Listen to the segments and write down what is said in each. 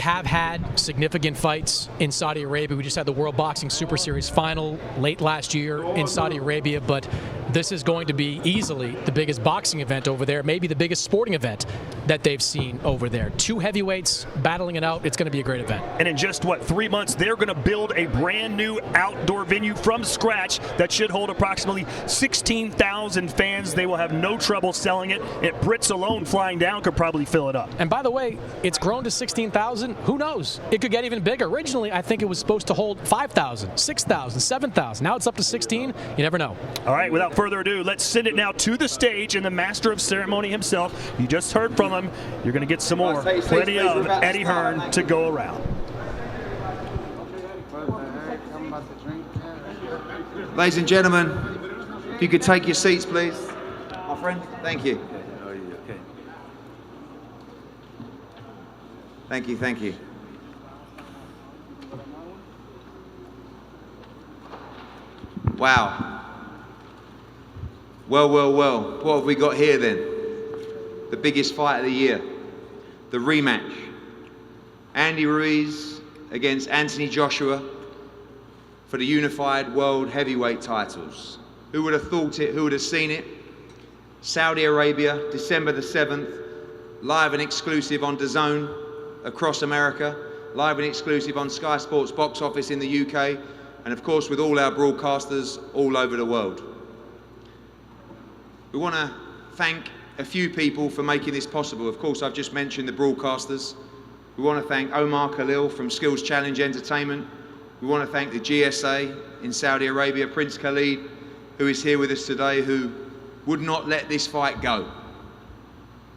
have had significant fights in Saudi Arabia. We just had the World Boxing Super Series final late last year in Saudi Arabia, but this is going to be easily the biggest boxing event over there, maybe the biggest sporting event that they've seen over there. Two heavyweights battling it out. It's going to be a great event. And in just, 3 months, they're going to build a brand new outdoor venue from scratch that should hold approximately 16,000 fans. They will have no trouble selling it. Brits alone flying down could probably fill it up. And by the way, it's grown to 16,000. Who knows? It could get even bigger. Originally, I think it was supposed to hold 5,000, 6,000, 7,000. Now it's up to 16. You never know. All right, without further ado, let's send it now to the stage and the master of ceremony himself. You just heard from him. You're going to get some more. Plenty of Eddie Hearn to go around. Ladies and gentlemen, if you could take your seats, please. My friend, thank you. Thank you, thank you. Wow. Well, what have we got here then? The biggest fight of the year, the rematch. Andy Ruiz against Anthony Joshua for the unified world heavyweight titles. Who would have thought it? Who would have seen it? Saudi Arabia, December the 7th, live and exclusive on DAZN across America, live and exclusive on Sky Sports box office in the UK, and of course with all our broadcasters all over the world. We want to thank a few people for making this possible. Of course, I've just mentioned the broadcasters. We want to thank Omar Khalil from Skills Challenge Entertainment. We want to thank the GSA in Saudi Arabia, Prince Khalid, who is here with us today, who would not let this fight go.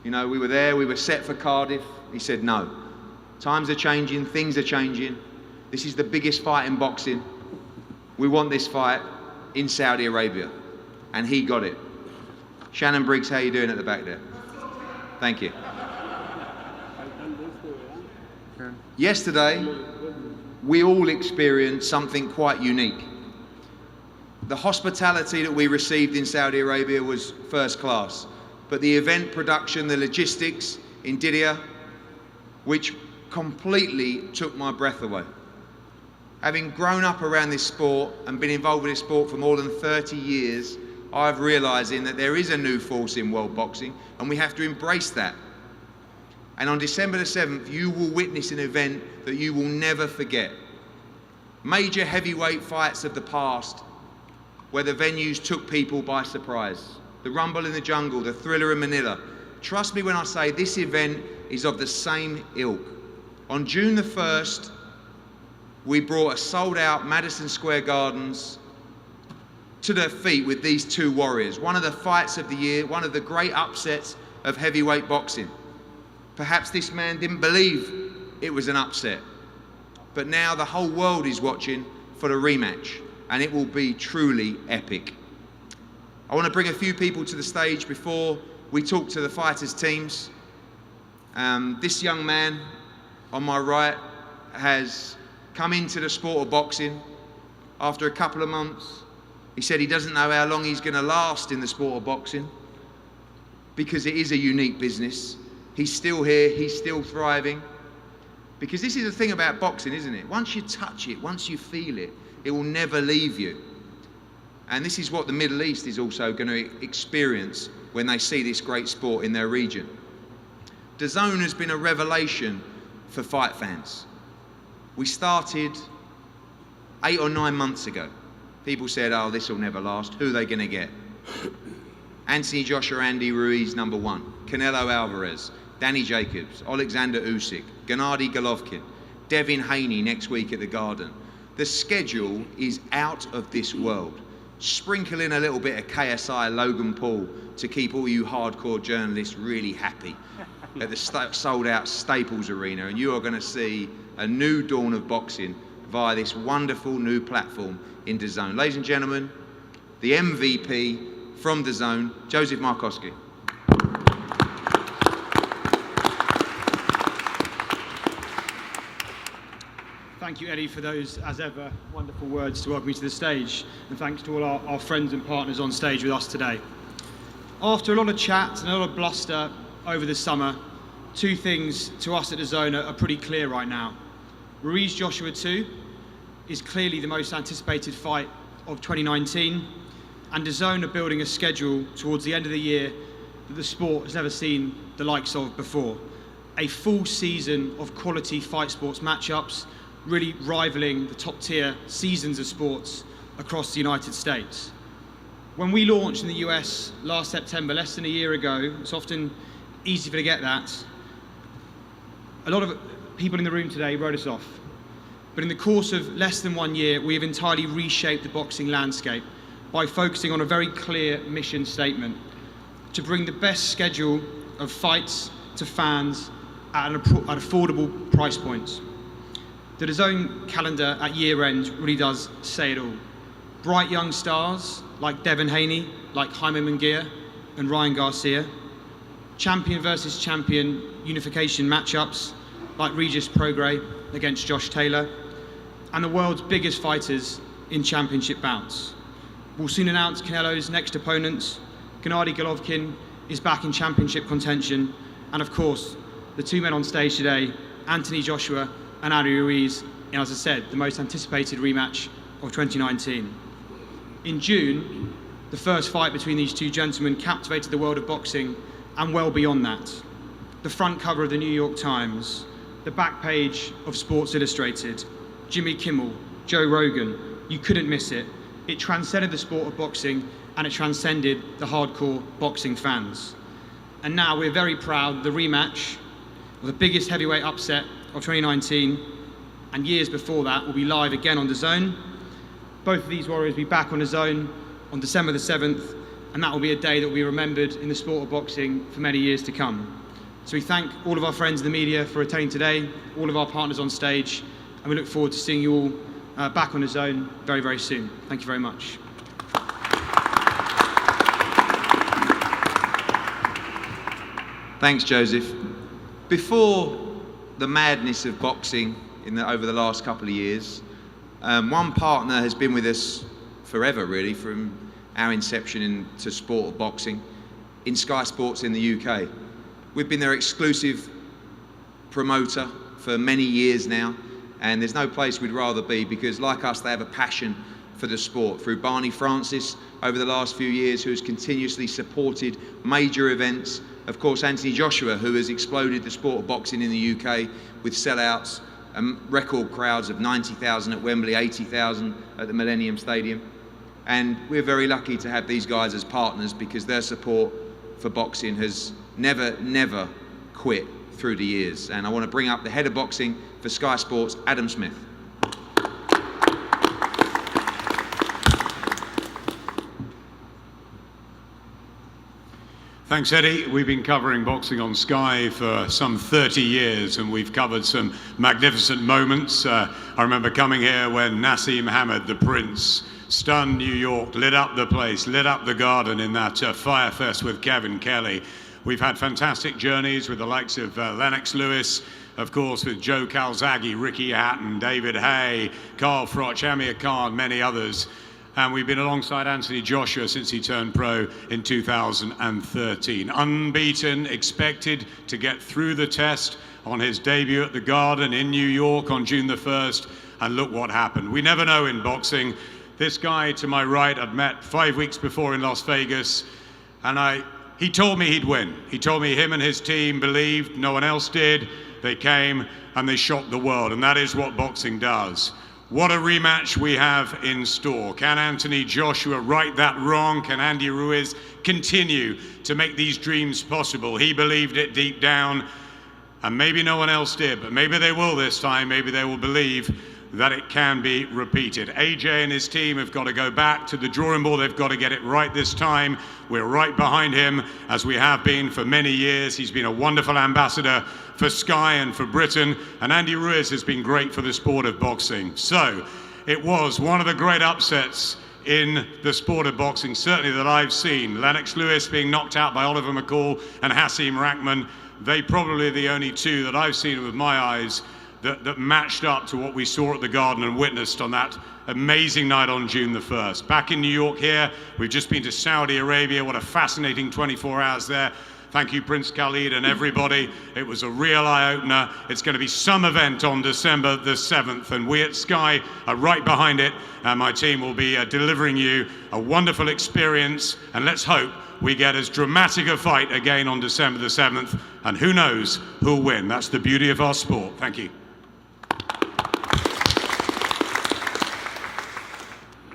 You know, we were there, we were set for Cardiff. He said no. Times are changing, things are changing. This is the biggest fight in boxing. We want this fight in Saudi Arabia. And he got it. Shannon Briggs, how are you doing at the back there? Thank you. Yesterday, we all experienced something quite unique. The hospitality that we received in Saudi Arabia was first class, but the event production, the logistics in Didia, which completely took my breath away. Having grown up around this sport and been involved with this sport for more than 30 years, I've realising that there is a new force in world boxing and we have to embrace that. And on December the 7th, you will witness an event that you will never forget. Major heavyweight fights of the past where the venues took people by surprise. The Rumble in the Jungle, the Thriller in Manila. Trust me when I say this event is of the same ilk. On June the 1st, we brought a sold-out Madison Square Gardens to their feet with these two warriors. One of the fights of the year, one of the great upsets of heavyweight boxing. Perhaps this man didn't believe it was an upset, but now the whole world is watching for the rematch, and it will be truly epic. I want to bring a few people to the stage before we talk to the fighters' teams. This young man on my right has come into the sport of boxing after a couple of months. He said he doesn't know how long he's going to last in the sport of boxing because it is a unique business. He's still here, he's still thriving. Because this is the thing about boxing, isn't it? Once you touch it, once you feel it, it will never leave you. And this is what the Middle East is also going to experience when they see this great sport in their region. DAZN has been a revelation for fight fans. We started 8 or 9 months ago. People said, oh, this will never last. Who are they going to get? Anthony Joshua, Andy Ruiz, #1. Canelo Alvarez, Danny Jacobs, Alexander Usyk, Gennady Golovkin, Devin Haney next week at the Garden. The schedule is out of this world. Sprinkle in a little bit of KSI, Logan Paul, to keep all you hardcore journalists really happy at the sold-out Staples Arena, and you are going to see a new dawn of boxing via this wonderful new platform in DAZN. Ladies and gentlemen, the MVP from DAZN, Joseph Markowski. Thank you, Eddie, for those, as ever, wonderful words to welcome me to the stage. And thanks to all our friends and partners on stage with us today. After a lot of chat and a lot of bluster over the summer, two things to us at DAZN are pretty clear right now. Ruiz Joshua 2 is clearly the most anticipated fight of 2019, and DAZN are building a schedule towards the end of the year that the sport has never seen the likes of before. A full season of quality fight sports matchups, really rivaling the top tier seasons of sports across the United States. When we launched in the US last September, less than a year ago, it's often easy to forget that, a lot of people in the room today wrote us off. But in the course of less than 1 year, we have entirely reshaped the boxing landscape by focusing on a very clear mission statement: to bring the best schedule of fights to fans at affordable price points. The DAZN calendar at year end really does say it all. Bright young stars like Devin Haney, like Jaime Munguia and Ryan Garcia. Champion versus champion unification matchups like Regis Prograis against Josh Taylor. And the world's biggest fighters in championship bouts. We'll soon announce Canelo's next opponents. Gennady Golovkin is back in championship contention. And of course, the two men on stage today, Anthony Joshua and Andy Ruiz, in, as I said, the most anticipated rematch of 2019. In June, the first fight between these two gentlemen captivated the world of boxing and well beyond that. The front cover of the New York Times, the back page of Sports Illustrated, Jimmy Kimmel, Joe Rogan, you couldn't miss it. It transcended the sport of boxing and it transcended the hardcore boxing fans. And now we're very proud the rematch of the biggest heavyweight upset of 2019, and years before that, will be live again on DAZN. Both of these warriors will be back on DAZN on December the 7th, and that will be a day that will be remembered in the sport of boxing for many years to come. So we thank all of our friends in the media for attending today, all of our partners on stage, and we look forward to seeing you all back on DAZN very, very soon. Thank you very much. Thanks, Joseph. Before the madness of boxing over the last couple of years, one partner has been with us forever, really, from our inception into sport of boxing, in Sky Sports in the UK. We've been their exclusive promoter for many years now, and there's no place we'd rather be, because like us, they have a passion for the sport. Through Barney Francis over the last few years, who has continuously supported major events. Of course, Anthony Joshua, who has exploded the sport of boxing in the UK with sellouts and record crowds of 90,000 at Wembley, 80,000 at the Millennium Stadium. And we're very lucky to have these guys as partners, because their support for boxing has never quit through the years. And I want to bring up the head of boxing for Sky Sports, Adam Smith. Thanks, Eddie. We've been covering boxing on Sky for some 30 years, and we've covered some magnificent moments. I remember coming here when Nassim Hamed, the Prince, stunned New York, lit up the place, lit up the Garden in that Fire Fest with Kevin Kelly. We've had fantastic journeys with the likes of Lennox Lewis, of course, with Joe Calzaghe, Ricky Hatton, David Hay, Carl Froch, Amir Khan, many others. And we've been alongside Anthony Joshua since he turned pro in 2013. Unbeaten, expected to get through the test on his debut at the Garden in New York on June the 1st. And look what happened. We never know in boxing. This guy to my right I'd met 5 weeks before in Las Vegas, and he told me he'd win. He told me him and his team believed, no one else did. They came and they shocked the world, and that is what boxing does. What a rematch we have in store. Can Anthony Joshua right that wrong? Can Andy Ruiz continue to make these dreams possible? He believed it deep down, and maybe no one else did, but maybe they will this time. Maybe they will believe that it can be repeated. AJ and his team have got to go back to the drawing board. They've got to get it right this time. We're right behind him, as we have been for many years. He's been a wonderful ambassador for Sky and for Britain, and Andy Ruiz has been great for the sport of boxing. So it was one of the great upsets in the sport of boxing, certainly that I've seen. Lennox Lewis being knocked out by Oliver McCall and Hasim Rahman. They probably the only two that I've seen with my eyes that matched up to what we saw at the Garden and witnessed on that amazing night on June the 1st. Back in New York here, we've just been to Saudi Arabia. What a fascinating 24 hours there. Thank you, Prince Khalid and everybody. It was a real eye-opener. It's going to be some event on December the 7th, and we at Sky are right behind it. And my team will be delivering you a wonderful experience. And let's hope we get as dramatic a fight again on December the 7th. And who knows who'll win. That's the beauty of our sport. Thank you.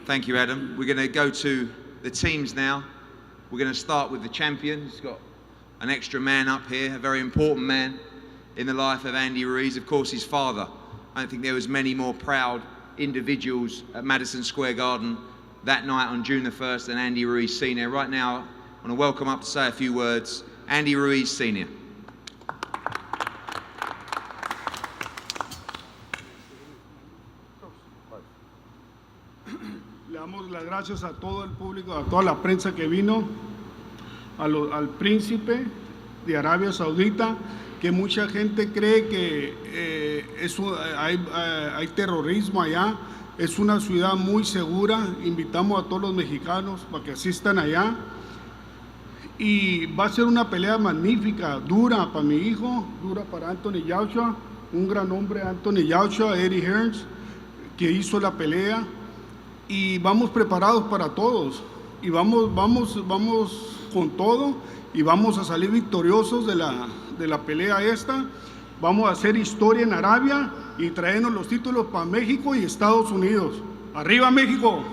Thank you, Adam. We're going to go to the teams now. We're going to start with the champion. He's got an extra man up here, a very important man in the life of Andy Ruiz, of course his father. I don't think there was many more proud individuals at Madison Square Garden that night on June the 1st than Andy Ruiz Sr. Right now, I want to welcome up to say a few words, Andy Ruiz Sr. Le damos las gracias a todo el público, a toda la prensa que vino, al príncipe de Arabia Saudita, que mucha gente cree que hay terrorismo allá. Es una ciudad muy segura. Invitamos a todos los mexicanos para que asistan allá. Y va a ser una pelea magnífica, dura para mi hijo, dura para Anthony Joshua, un gran hombre, Anthony Joshua, Eddie Hearns, que hizo la pelea. Y vamos preparados para todos. Y vamos con todo y vamos a salir victoriosos de la pelea esta. Vamos a hacer historia en Arabia y traernos los títulos para México y Estados Unidos. ¡Arriba México!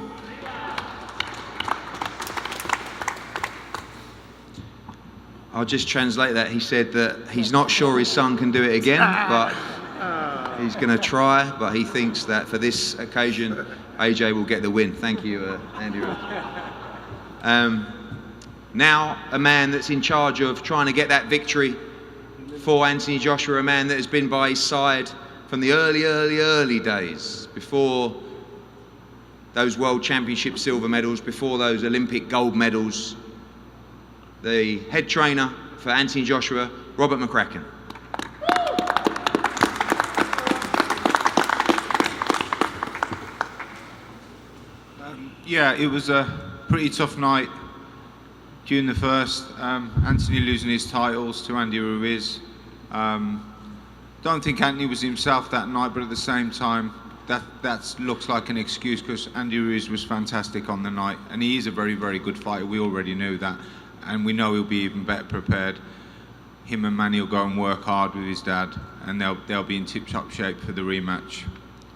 I'll just translate that. He said that he's not sure his son can do it again, but he's going to try, but he thinks that for this occasion, AJ will get the win. Thank you, Andy. Now a man that's in charge of trying to get that victory for Anthony Joshua, a man that has been by his side from the early days, before those World Championship silver medals, before those Olympic gold medals. The head trainer for Anthony Joshua, Robert McCracken. Yeah, it was a pretty tough night. June the 1st, Anthony losing his titles to Andy Ruiz. Don't think Anthony was himself that night, but at the same time, that looks like an excuse because Andy Ruiz was fantastic on the night, and he is a very, very good fighter. We already knew that, and we know he'll be even better prepared. Him and Manny will go and work hard with his dad, and they'll be in tip-top shape for the rematch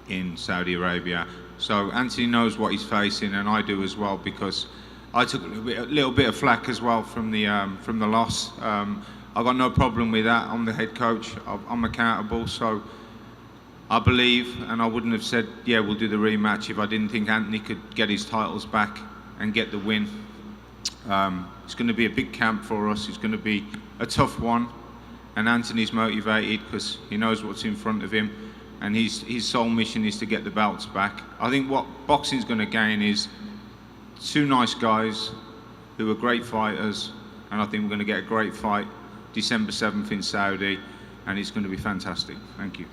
in Saudi Arabia. So Anthony knows what he's facing, and I do as well, because I took a little bit of flack as well from the loss. I've got no problem with that. I'm the head coach. I'm accountable. So I believe, and I wouldn't have said, yeah, we'll do the rematch if I didn't think Anthony could get his titles back and get the win. It's going to be a big camp for us. It's going to be a tough one. And Anthony's motivated because he knows what's in front of him. And his sole mission is to get the belts back. I think what boxing's going to gain is two nice guys who are great fighters, and I think we're going to get a great fight December 7th in Saudi, and it's going to be fantastic. Thank you.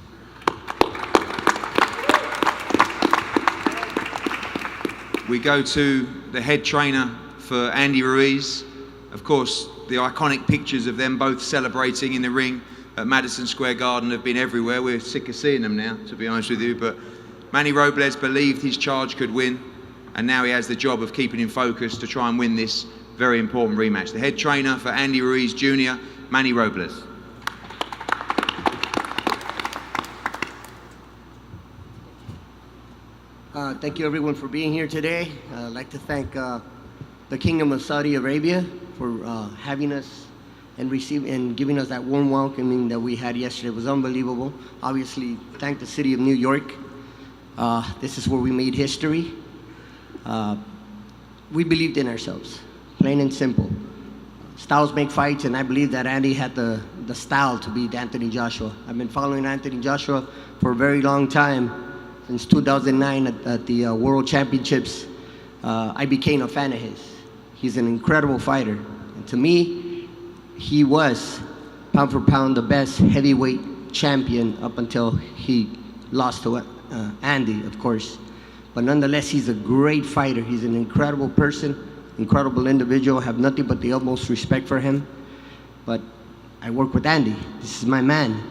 We go to the head trainer for Andy Ruiz. Of course, the iconic pictures of them both celebrating in the ring at Madison Square Garden have been everywhere. We're sick of seeing them now, to be honest with you, but Manny Robles believed his charge could win, and now he has the job of keeping him focused to try and win this very important rematch. The head trainer for Andy Ruiz Jr., Manny Robles. Thank you everyone for being here today. I'd like to thank the Kingdom of Saudi Arabia for having us and giving us that warm welcoming that we had yesterday. It was unbelievable. Obviously, thank the city of New York. This is where we made history. We believed in ourselves, plain and simple. Styles make fights, and I believe that Andy had the style to beat Anthony Joshua. I've been following Anthony Joshua for a very long time. Since 2009 at the World Championships, I became a fan of his. He's an incredible fighter. And to me, he was, pound for pound, the best heavyweight champion up until he lost to Andy, of course. But nonetheless, he's a great fighter. He's an incredible person, incredible individual. I have nothing but the utmost respect for him. but I work with Andy. This is my man.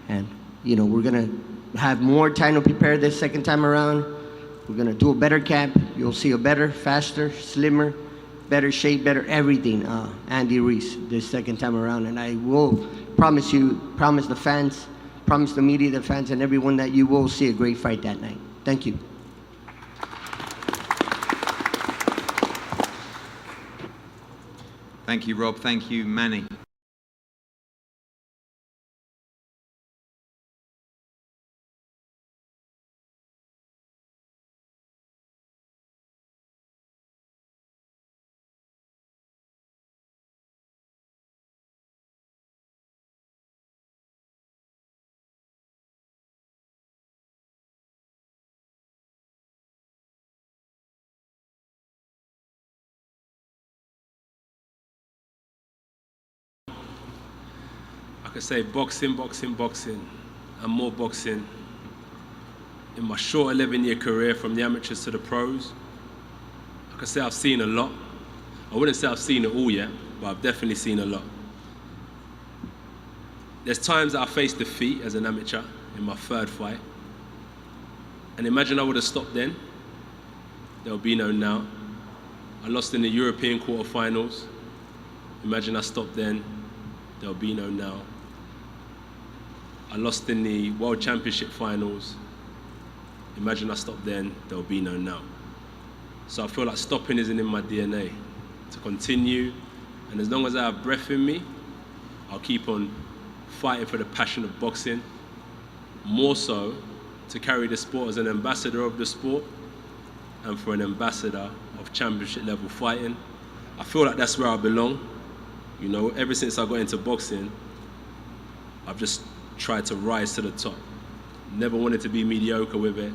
And, you know, we're going to have more time to prepare this second time around. We're going to do a better camp. You'll see a better, faster, slimmer, better shape, better everything, Andy Ruiz this second time around. And I will promise the fans, promise the media, the fans, and everyone that you will see a great fight that night. Thank you. Thank you, Rob. Thank you, Manny. I could say boxing, and more boxing. In my short 11-year career from the amateurs to the pros, I could say I've seen a lot. I wouldn't say I've seen it all yet, but I've definitely seen a lot. There's times that I faced defeat as an amateur in my third fight. And imagine I would have stopped then, there'll be no now. I lost in the European quarterfinals. Imagine I stopped then, there'll be no now. I lost in the World Championship finals. Imagine I stopped then, there'll be no now. So I feel like stopping isn't in my DNA. To continue, and as long as I have breath in me, I'll keep on fighting for the passion of boxing, more so to carry the sport as an ambassador of the sport and for an ambassador of championship level fighting. I feel like that's where I belong. You know, ever since I got into boxing, I've just tried to rise to the top. Never wanted to be mediocre with it.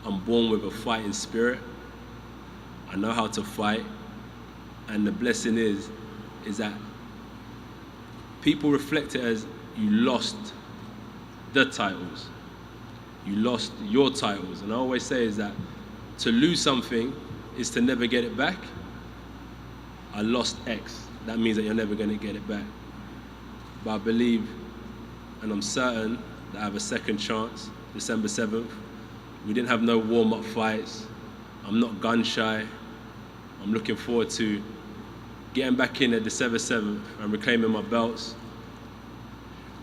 I'm born with a fighting spirit. I know how to fight. And the blessing is that people reflect it as you lost the titles. You lost your titles. And I always say is that to lose something is to never get it back. I lost X. That means that you're never going to get it back. But I believe, and I'm certain, that I have a second chance, December 7th. We didn't have no warm-up fights. I'm not gun shy. I'm looking forward to getting back in at December 7th and reclaiming my belts.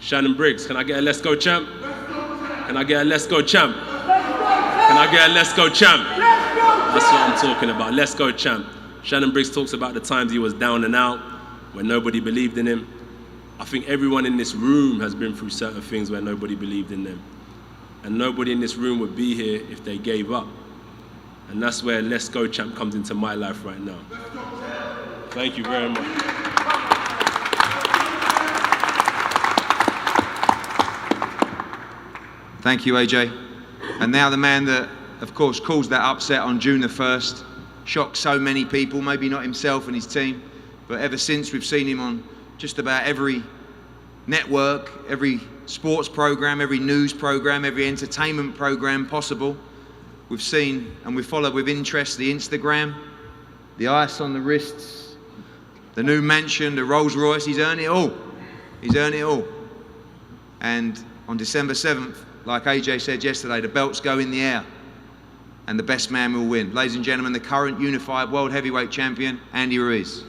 Shannon Briggs, can I get a let's go champ? Can I get a let's go champ? Can I get a let's go champ? That's what I'm talking about, let's go champ. Shannon Briggs talks about the times he was down and out, when nobody believed in him. I think everyone in this room has been through certain things where nobody believed in them. And nobody in this room would be here if they gave up. And that's where Let's Go Champ comes into my life right now. Thank you very much. Thank you, AJ. And now the man that, of course, caused that upset on June the 1st, shocked so many people, maybe not himself and his team, but ever since we've seen him on just about every network, every sports program, every news program, every entertainment program possible. We've seen and we follow with interest the Instagram, the ice on the wrists, the new mansion, the Rolls Royce. He's earned it all. He's earned it all. And on December 7th, like AJ said yesterday, the belts go in the air and the best man will win. Ladies and gentlemen, the current unified world heavyweight champion, Andy Ruiz.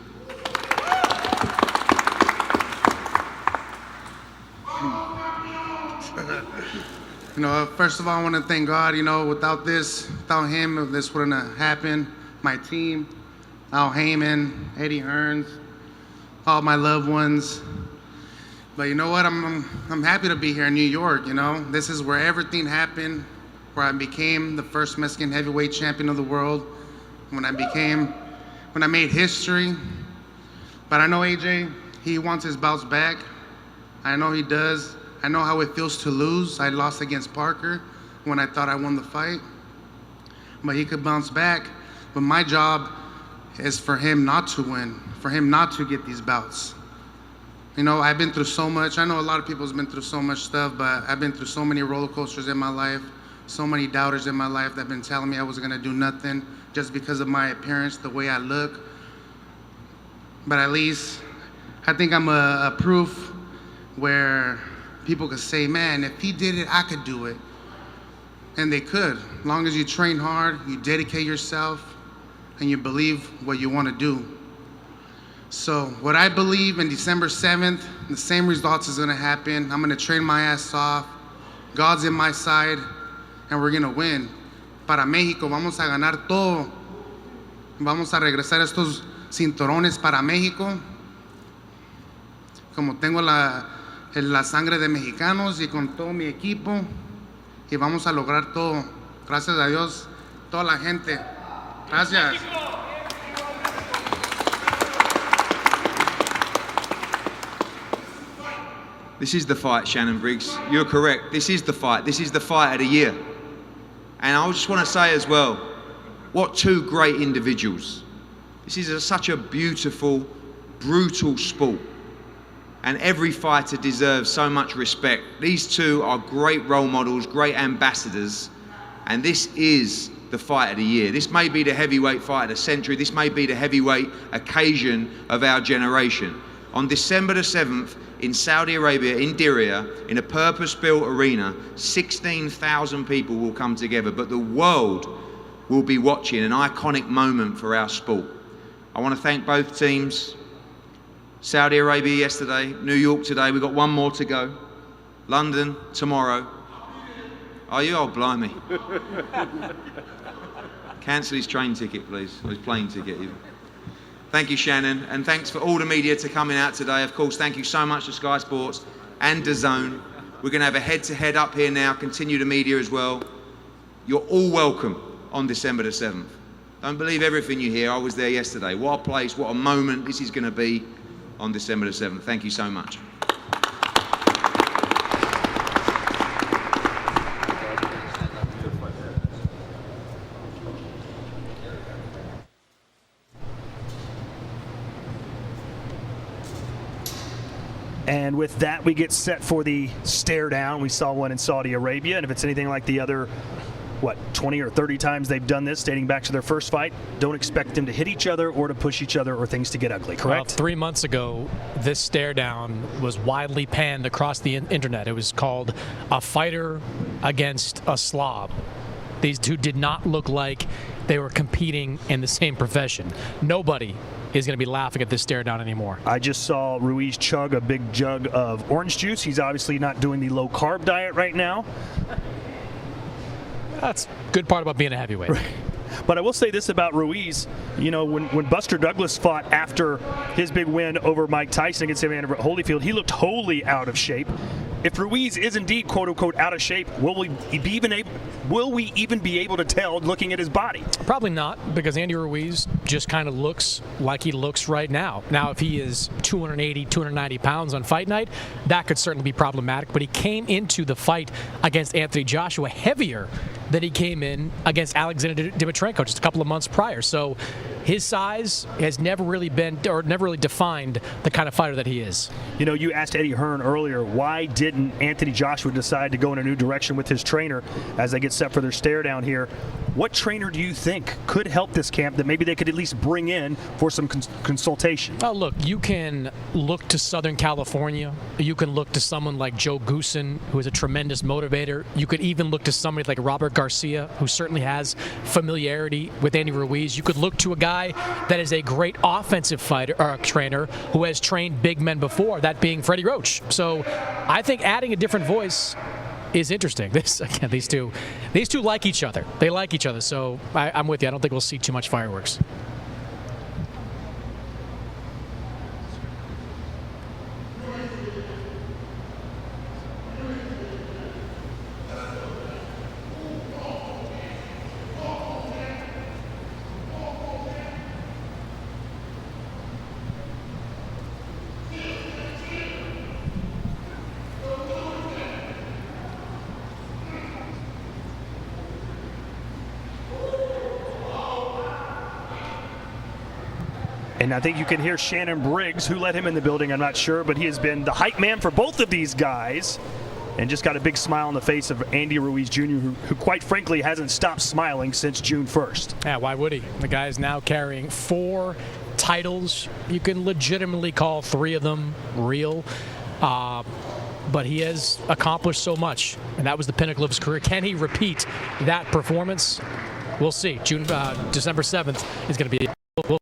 You know, first of all, I want to thank God. You know, without him, this wouldn't have happened. My team, Al Heyman, Eddie Hearns, all my loved ones. But you know what? I'm happy to be here in New York. You know, this is where everything happened, where I became the first Mexican heavyweight champion of the world. When I made history. But I know AJ, he wants his bouts back. I know he does. I know how it feels to lose. I lost against Parker when I thought I won the fight. But he could bounce back. But my job is for him not to win, for him not to get these bouts. You know, I've been through so much. I know a lot of people have been through so much stuff, but I've been through so many roller coasters in my life, so many doubters in my life that have been telling me I wasn't gonna do nothing just because of my appearance, the way I look. But at least I think I'm a proof where people could say, man, if he did it, I could do it. And they could, as long as you train hard, you dedicate yourself, and you believe what you want to do. So what I believe in December 7th, the same results is going to happen. I'm going to train my ass off. God's in my side, and we're going to win. Para México, vamos a ganar todo. Vamos a regresar estos cinturones para México. Como tengo la sangre de mexicanos y con todo mi equipo. Y vamos a lograr todo. Gracias a Dios, toda la gente. Gracias. This is the fight, Shannon Briggs. You're correct. This is the fight. This is the fight of the year. And I just want to say as well, what two great individuals. This is such a beautiful, brutal sport. And every fighter deserves so much respect. These two are great role models, great ambassadors. And this is the fight of the year. This may be the heavyweight fight of the century. This may be the heavyweight occasion of our generation. On December the 7th, in Saudi Arabia, in Diriyah, in a purpose-built arena, 16,000 people will come together, but the world will be watching an iconic moment for our sport. I want to thank both teams. Saudi Arabia yesterday, New York today, we've got one more to go. London tomorrow. Are you? Oh, blimey. Cancel his train ticket, please, or his plane ticket even. Thank you, Shannon, and thanks for all the media to coming out today. Of course, thank you so much to Sky Sports and DAZN. We're going to have a head-to-head up here now, continue the media as well. You're all welcome on December the 7th. Don't believe everything you hear. I was there yesterday. What a place, what a moment this is going to be on December the 7th. Thank you so much. And with that, we get set for the stare down. We saw one in Saudi Arabia, and if it's anything like the other, 20 or 30 times they've done this, dating back to their first fight, don't expect them to hit each other or to push each other or things to get ugly, correct? Well, 3 months ago, this stare down was widely panned across the internet. It was called a fighter against a slob. These two did not look like they were competing in the same profession. Nobody is going to be laughing at this stare down anymore. I just saw Ruiz chug a big jug of orange juice. He's obviously not doing the low-carb diet right now. That's a good part about being a heavyweight. Right. But I will say this about Ruiz. You know, when Buster Douglas fought after his big win over Mike Tyson against Evander Holyfield, he looked wholly out of shape. If Ruiz is indeed quote-unquote out of shape, will we even be able to tell looking at his body? Probably not, because Andy Ruiz just kind of looks like he looks right now. Now, if he is 280, 290 pounds on fight night, that could certainly be problematic. But he came into the fight against Anthony Joshua heavier than he came in against Alexander Dimitrenko just a couple of months prior. So his size has never really been, or never really defined the kind of fighter that he is. You know, you asked Eddie Hearn earlier, why didn't Anthony Joshua decide to go in a new direction with his trainer as they get set for their stare down here? What trainer do you think could help this camp that maybe they could at least bring in for some consultation? Oh, look, you can look to Southern California. You can look to someone like Joe Goosen, who is a tremendous motivator. You could even look to somebody like Robert Garcia, who certainly has familiarity with Andy Ruiz. You could look to a guy that is a great offensive fighter or trainer who has trained big men before, that being Freddie Roach. So I think adding a different voice is interesting. These two like each other. They like each other. So I'm with you. I don't think we'll see too much fireworks. And I think you can hear Shannon Briggs, who let him in the building, I'm not sure, but he has been the hype man for both of these guys and just got a big smile on the face of Andy Ruiz Jr., who quite frankly hasn't stopped smiling since June 1st. Yeah, why would he? The guy is now carrying 4 titles, you can legitimately call 3 of them real. But he has accomplished so much, and that was the pinnacle of his career. Can he repeat that performance? We'll see. December 7th is going to be. We'll